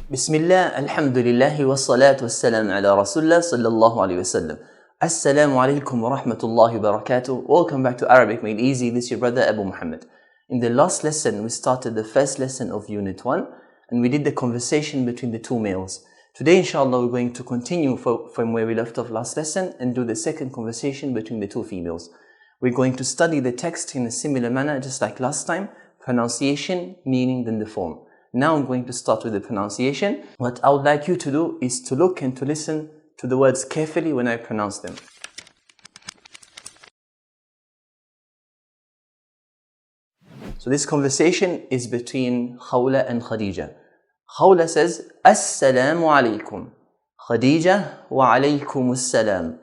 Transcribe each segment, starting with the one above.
Bismillah, alhamdulillah, wa salatu wa salam ala Rasulullah sallallahu alayhi wa sallam. Assalamu alaikum wa rahmatullahi wa barakatuh. Welcome back to Arabic Made Easy. This is your brother Abu Muhammad. In the last lesson, we started the first lesson of Unit 1 and we did the conversation between the two males. Today, inshallah, we're going to continue from where we left off last lesson and do the second conversation between the two females. We're going to study the text in a similar manner, just like last time. Pronunciation, meaning, then the form. Now I'm going to start with the pronunciation. What I would like you to do is to look and to listen to the words carefully when I pronounce them. So this conversation is between Khawla and Khadija. Khawla says, Assalamu alaikum. Khadija, wa alaykum assalam.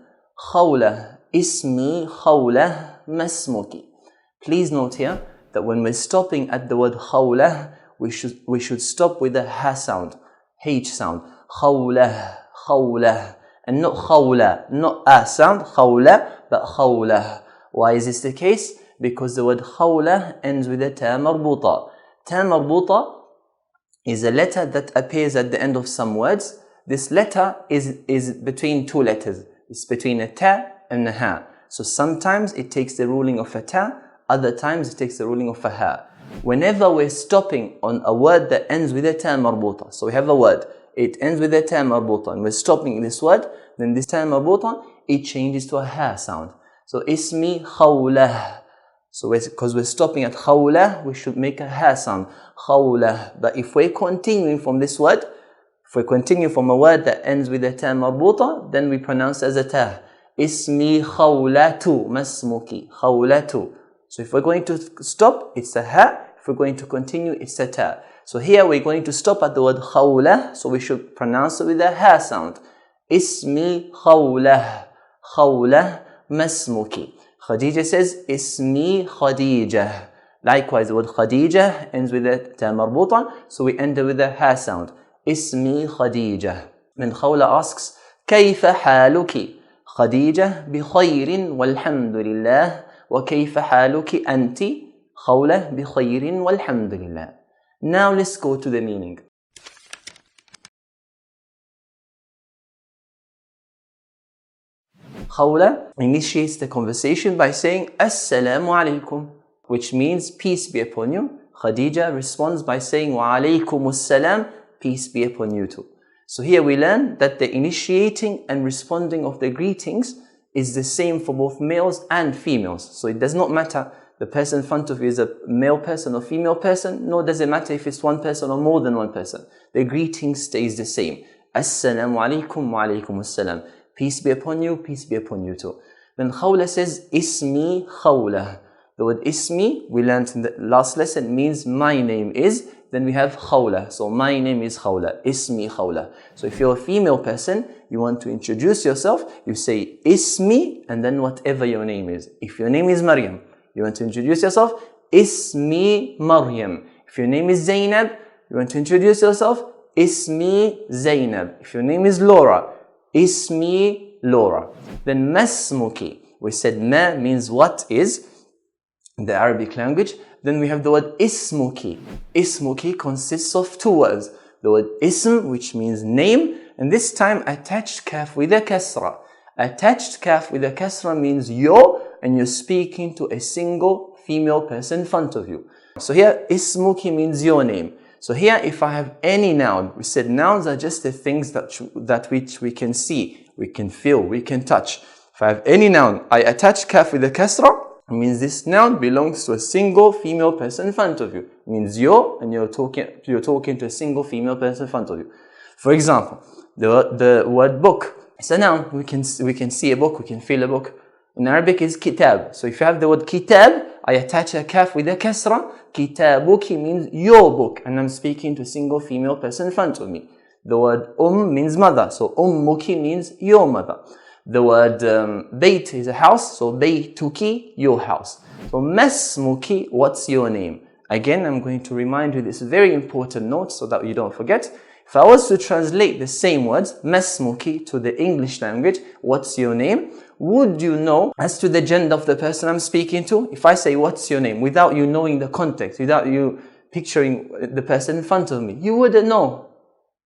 Khawla, ismi Khawla, masmuki. Please note here that when we're stopping at the word Khawla, we should stop with the ha sound, H sound. Khawla, khawla, and not khawla, not a sound, khawla, but khawla. Why is this the case? Because the word khawla ends with a ta marbuta. Ta marbuta is a letter that appears at the end of some words. This letter is between two letters. It's between a ta and a ha. So sometimes it takes the ruling of a ta, other times it takes the ruling of a ha. Whenever we're stopping on a word that ends with a ta marbuta, so we have a word, it ends with a ta marbuta, and we're stopping this word, then this ta marbuta, it changes to a ha sound. So ismi khawlah. So because we're stopping at khawlah, we should make a ha sound, khawlah. But if we're continuing from this word, if we continue from a word that ends with a ta marbuta, then we pronounce as a ta. Ismi khawlatu, masmuki, khawlatu. So if we're going to stop, it's a ha. If we're going to continue, it's a ta. So here we're going to stop at the word khawla, so we should pronounce it with a ha sound. Ismi khawlah, khawlah masmuki. Khadija says, Ismi Khadija. Likewise, the word Khadija ends with a ta marbuta, so we end it with a ha sound. Ismi Khadija. Then Khawla asks, Kayfa haluki? Khadija bi khayrin walhamdulillah. وكيف حالك أنت؟ خولة بخير والحمد لله. Now let's go to the meaning. Khawla initiates the conversation by saying Assalamu alaikum, which means peace be upon you. Khadija responds by saying Wa alaykum assalam, peace be upon you too. So here we learn that the initiating and responding of the greetings is the same for both males and females. So it does not matter the person in front of you is a male person or female person, nor does it matter if it's one person or more than one person. The greeting stays the same. Assalamu alaikum wa alaykum assalam. Peace be upon you, peace be upon you too. Then Khawla says, Ismi Khawla. The word Ismi, we learned in the last lesson, means my name is. Then we have Khawla. So my name is Khawla. Ismi Khawla. So if you're a female person, you want to introduce yourself, you say Ismi and then whatever your name is. If your name is Maryam, you want to introduce yourself, Ismi Maryam. If your name is Zainab, you want to introduce yourself, Ismi Zainab. If your name is Laura, Ismi Laura. Then Masmuki. We said Ma means what is in the Arabic language. Then we have the word Ismuki. Ismuki consists of two words. The word Ism, which means name, and this time attached kaf with a kasra. Attached kaf with a kasra means yo, and you're speaking to a single female person in front of you. So here Ismuki means your name. So here if I have any noun, we said nouns are just the things that which we can see, we can feel, we can touch. If I have any noun, I attach kaf with a kasra, it means this noun belongs to a single female person in front of you. It means you, and you're talking to a single female person in front of you. For example, the word book. It's a noun. We can see a book, we can feel a book. In Arabic is kitab. So if you have the word kitab, I attach a kaf with a kasra. Kitabuki means your book, and I'm speaking to a single female person in front of me. The word means mother. So ummuki means your mother. The word bayt is a house, so baytuki, your house. So masmuki, what's your name? Again, I'm going to remind you this very important note so that you don't forget. If I was to translate the same words, masmuki, to the English language, what's your name? Would you know as to the gender of the person I'm speaking to? If I say, what's your name? Without you knowing the context, without you picturing the person in front of me, you wouldn't know.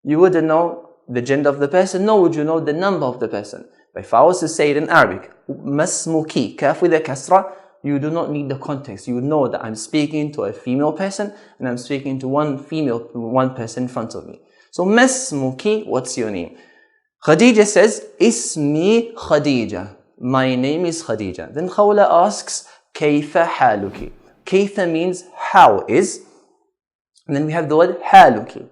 you wouldn't know the gender of the person, nor would you know the number of the person. But if I was to say it in Arabic, masmuki, kaf with a kasra, you do not need the context. You would know that I'm speaking to a female person and I'm speaking to one person in front of me. So masmuki, what's your name? Khadija says, Ismi Khadija. My name is Khadija. Then Khawla asks, Kayfa haluki. Kayfa means how is. And then we have the word haluki.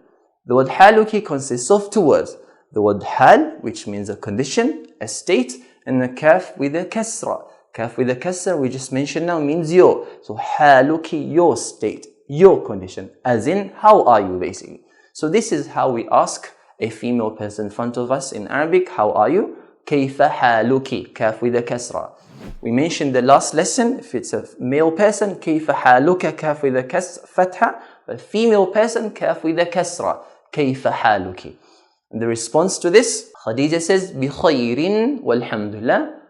The word haluki consists of two words. The word hal, which means a condition, a state, and a kaf with a kasra. Kaf with a kasra, we just mentioned now, means your. So haluki, your state, your condition. As in, how are you basically. So this is how we ask a female person in front of us in Arabic, how are you? Kayfa haluki, kaf with a kasra. We mentioned the last lesson, if it's a male person, kayfa haluka, kaf with a fatha. A female person, kaf with a kasra, kayfa haluki. And the response to this, Khadija says, bi khayrin walhamdulillah.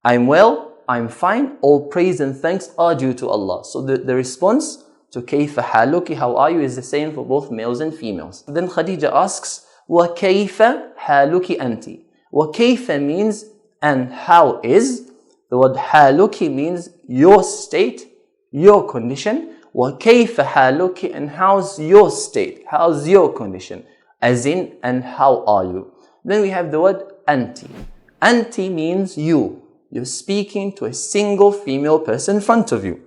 I'm well, I'm fine, all praise and thanks are due to Allah. So the response to kayfa haluki, how are you, is the same for both males and females. Then Khadija asks, wa kayfa haluki anti. Wa kayfa means and how is. The word haluki means your state, your condition. Wa kayfa haluki, and how's your state, how's your condition, as in and how are you. Then we have the word anti. Anti means you. You're speaking to a single female person in front of you.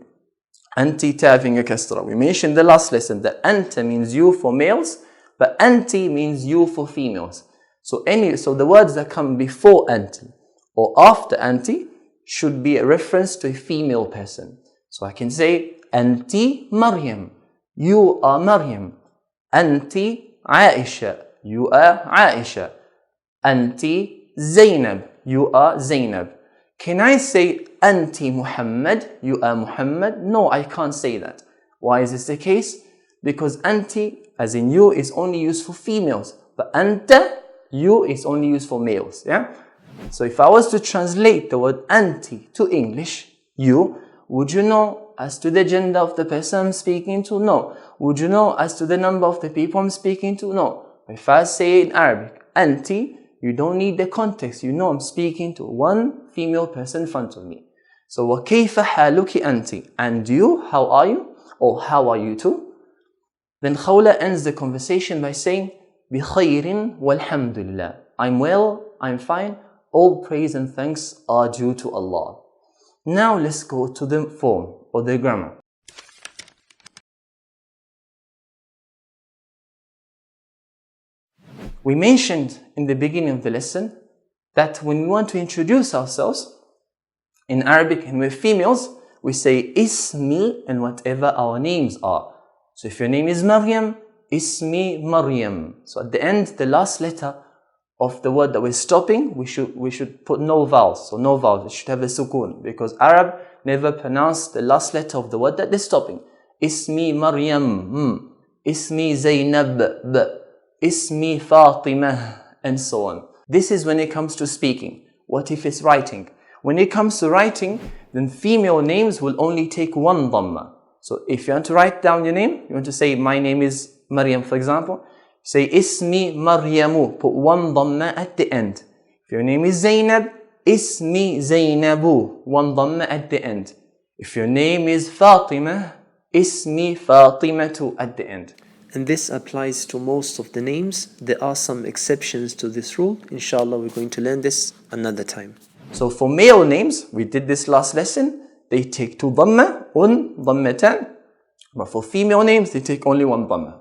Anti having a kasra. We mentioned the last lesson that anta means you for males, but anti means you for females. So the words that come before anti or after anti should be a reference to a female person. So I can say, Anti Maryam, you are Maryam. Anti Aisha, you are Aisha. Anti Zainab, you are Zainab. Can I say Anti Muhammad, you are Muhammad? No, I can't say that. Why is this the case? Because Anti, as in you, is only used for females. But Anta, you, is only used for males. Yeah. So if I was to translate the word Anti to English, you, would you know as to the gender of the person I'm speaking to? No. Would you know as to the number of the people I'm speaking to? No. If I say in Arabic, Anti, you don't need the context. You know I'm speaking to one female person in front of me. So, وَكَيْفَ حَالُكِ أَنْتِ. And you, how are you? Or how are you too? Then Khawla ends the conversation by saying, بِخَيْرٍ وَالْحَمْدُ لِلَّهِ. I'm well, I'm fine. All praise and thanks are due to Allah. Now let's go to the form or the grammar. We mentioned in the beginning of the lesson that when we want to introduce ourselves in Arabic and we're females, we say ismi and whatever our names are. So if your name is Maryam, ismi Maryam. So at the end, the last letter of the word that we're stopping, we should put no vowels. So no vowels, it should have a sukoon, because Arab never pronounce the last letter of the word that they're stopping. Ismi Maryam, Ismi Zainab, Ismi Fatimah, and so on. This is when it comes to speaking. What if it's writing? When it comes to writing, then female names will only take one dhamma. So if you want to write down your name, you want to say, my name is Maryam, for example, say Ismi Maryamu, put one dhamma at the end. If your name is Zainab, Ismi Zainabu, one dhamma at the end. If your name is Fatima, Ismi Fatimatu at the end. And this applies to most of the names. There are some exceptions to this rule. Inshallah, we're going to learn this another time. So for male names, we did this last lesson, they take two dhamma, dhammatan. But for female names, they take only one dhamma.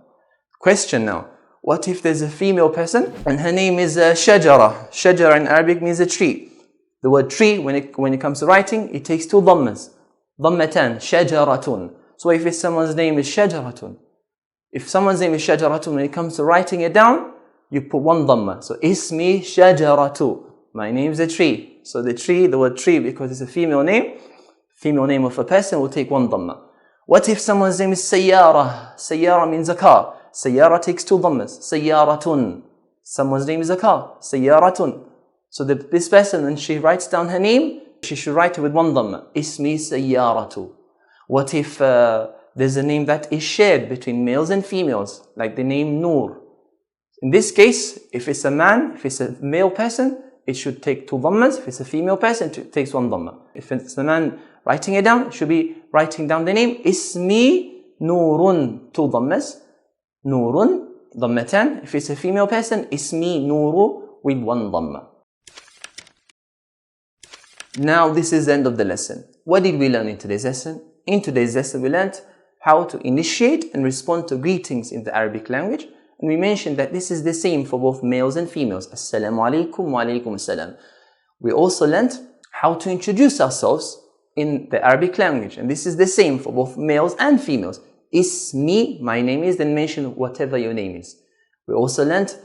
Question now, what if there's a female person and her name is Shajara? Shajara in Arabic means a tree. The word tree, when it comes to writing, it takes two dhammas. Dhammatan, Shajaratun. So if someone's name is Shajaratun, if someone's name is Shajaratun, when it comes to writing it down, you put one dhamma. So Ismi Shajaratu. My name is a tree. So the tree, the word tree, because it's a female name of a person, will take one dhamma. What if someone's name is Sayyara? Sayyara means a car. Sayyara takes two dhammas. Sayyaratun. Someone's name is a car. Sayyaratun. So this person, when she writes down her name, she should write it with one dhamma. Ismi Sayyaratu. What if there's a name that is shared between males and females, like the name Noor? In this case, if it's a man, if it's a male person, it should take 2 dhammas. If it's a female person, it takes 1 dhamma. If it's a man writing it down, it should be writing down the name. Ismi Nurun, 2 dhammas. Nurun, dhammatan. If it's a female person, Ismi Nuru with 1 dhamma. Now this is the end of the lesson. What did we learn in today's lesson? In today's lesson, we learned how to initiate and respond to greetings in the Arabic language. And we mentioned that this is the same for both males and females. Assalamu alaikum wa alaikum assalam. We also learned how to introduce ourselves in the Arabic language. And this is the same for both males and females. Ismi, my name is, then mention whatever your name is. We also learned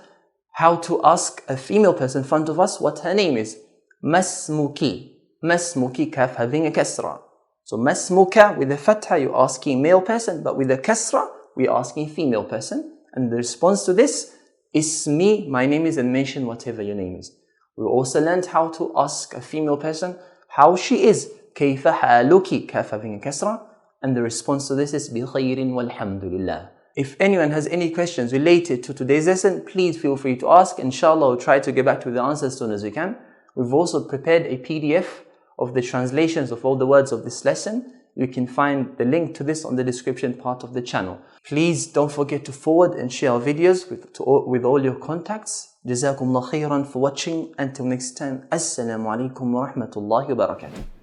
how to ask a female person in front of us what her name is. Masmuki. Masmuki, kaf having a kasra. So masmuka with the fatha, you're asking male person, but with the kasra, we're asking female person. And the response to this, Ismi, my name is, and mention whatever your name is. We also learned how to ask a female person how she is. Kayfa haluki, kaf having a kasra. And the response to this is bi khayrin walhamdulillah. If anyone has any questions related to today's lesson, please feel free to ask. Inshallah, we'll try to get back to the answers as soon as we can. We've also prepared a PDF of the translations of all the words of this lesson. You can find the link to this on the description part of the channel. Please don't forget to forward and share our videos with all your contacts. Jazakumullah khairan for watching. Until next time, Assalamu alaikum wa rahmatullahi wa barakatuh.